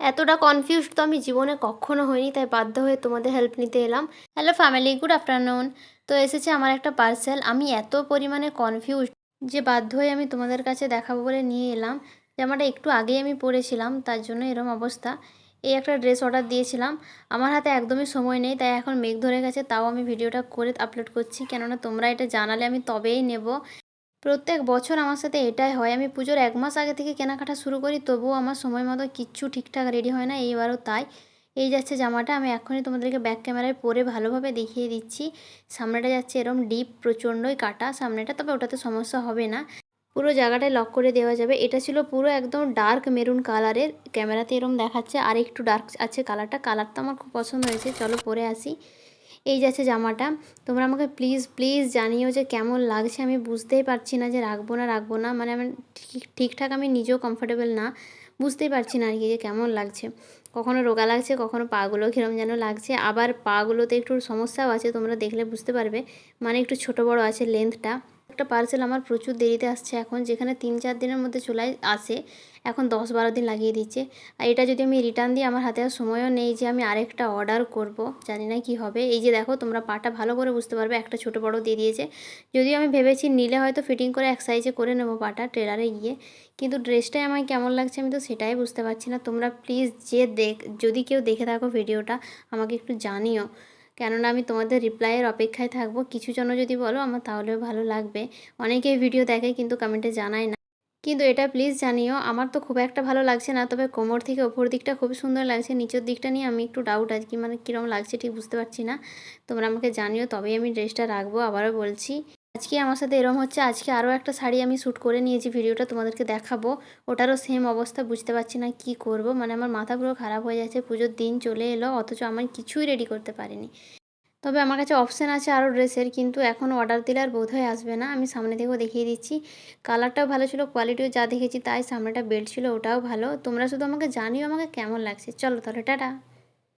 এতটা কনফিউজড তো আমি জীবনে কখনো হইনি, তাই বাধ্য হয়ে তোমাদের হেল্প নিতে এলাম। Hello family, good afternoon. তো এসেছে আমার একটা পার্সেল। আমি এত পরিমাণে কনফিউজড যে বাধ্য হয়ে আমি তোমাদের কাছে দেখাবো বলে নিয়ে এলাম। জামাটা একটু আগেই আমি পরেছিলাম, তার জন্য এরম অবস্থা। এই একটা ড্রেস অর্ডার দিয়েছিলাম, আমার হাতে একদমই সময় নেই, তাই এখন মেঘ ধরে গেছে, তাও আমি ভিডিওটা করে আপলোড করছি, কেননা তোমরা এটা জানালে আমি তবেই নেব। প্রত্যেক বছর আমার সাথে এটাই হয়, আমি পুজোর 1 মাস আগে থেকে কেনাকাটা শুরু করি, তবুও আমার সময় মতো কিচ্ছু ঠিকঠাক রেডি হয় না, এইবারও তাই। এই যাচ্ছে জামাটা, আমি এখনই তোমাদেরকে ব্যাক ক্যামেরায় পরে ভালোভাবে দেখিয়ে দিচ্ছি। সামনেটা যাচ্ছে এরম ডিপ, প্রচণ্ডই কাটা সামনেটা, তবে ওটাতে সমস্যা হবে না, পুরো জায়গাটায় লক করে দেওয়া যাবে। এটা ছিল পুরো একদম ডার্ক মেরুন কালারের, ক্যামেরাতে এরম দেখাচ্ছে, আর একটু ডার্ক আছে কালারটা। কালারটা আমার খুব পছন্দ হয়েছে, চলো পরে আসি। এই যাচ্ছে জামাটা। তোমরা আমাকে প্লিজ প্লিজ জানিও যে কেমন লাগছে। আমি বুঝতেই পারছি না যে রাখবো না রাখবো না, মানে আমি ঠিকঠাক আমি নিজেও কমফোর্টেবল না, বুঝতেই পারছি না আর কি যে কেমন লাগছে। কখনো রোগা লাগছে, কখনো পাগুলো কীরকম যেন লাগছে, আবার পাগুলোতে একটু সমস্যাও আছে, তোমরা দেখলে বুঝতে পারবে, মানে একটু ছোট বড় আছে লেন্থটা। একটা পার্সেল আমার প্রচুর দেরিতে আসছে এখন, যেখানে 3-4 দিনের মধ্যে চলে আসে, এখন 10-12 দিন লাগিয়ে দিচ্ছে। আর এটা যদি আমি রিটার্ন দিই, আমার হাতে আর সময়ও নেই যে আমি আরেকটা অর্ডার করব, জানি না কি হবে। এই যে দেখো, তোমরা পাটা ভালো করে বুঝতে পারবে, একটা ছোট বড় দিয়ে দিয়েছে। যদিও আমি ভেবেছি নিলে হয়তো ফিটিং করে এক সাইজে করে নেবো পাটা টেলারে গিয়ে, কিন্তু ড্রেসটাই আমায় কেমন লাগছে আমি তো সেটাই বুঝতে পারছি না। তোমরা প্লিজ যদি কেউ দেখে থাকো ভিডিওটা, আমাকে একটু জানিও, কেননা আমি তোমাদের রিপ্লাইয়ের অপেক্ষায় থাকবো। কিছু জন যদি বলো আমার তাহলেও ভালো লাগবে। অনেকেই ভিডিও দেখে কিন্তু কমেন্টে জানায় না, কিন্তু এটা প্লিজ জানিও। আমার তো খুব একটা ভালো লাগছে না, তবে কোমর থেকে ওপর দিকটা খুবই সুন্দর লাগছে, নিচের দিকটা নিয়ে আমি একটু ডাউট আর কি, মানে কীরকম লাগছে ঠিক বুঝতে পারছি না। তোমরা আমাকে জানিও, তবেই আমি ড্রেসটা রাখবো। আবারও বলছি, আজকে আমার সাথে এরকম হচ্ছে। আজকে আরও একটা শাড়ি আমি শ্যুট করে নিয়েছি, ভিডিওটা তোমাদেরকে দেখাবো, ওটারও সেম অবস্থা, বুঝতে পারছি না কি করব, মানে আমার মাথা পুরো খারাপ হয়ে যাচ্ছে। পুজোর দিন চলে এলো, অথচ আমি কিছুই রেডি করতে পারিনি। তবে আমার কাছে অপশান আছে আরও ড্রেসের, কিন্তু এখন অর্ডার দিলে আর বোধহয় আসবে না। আমি সামনে থেকেও দেখিয়ে দিচ্ছি, কালারটাও ভালো ছিল, কোয়ালিটিও যা দেখেছি তাই, সামনেটা বেল্ট ছিল ওটাও ভালো। তোমরা শুধু আমাকে জানিও আমাকে কেমন লাগছে। চলো তাহলে টাটা।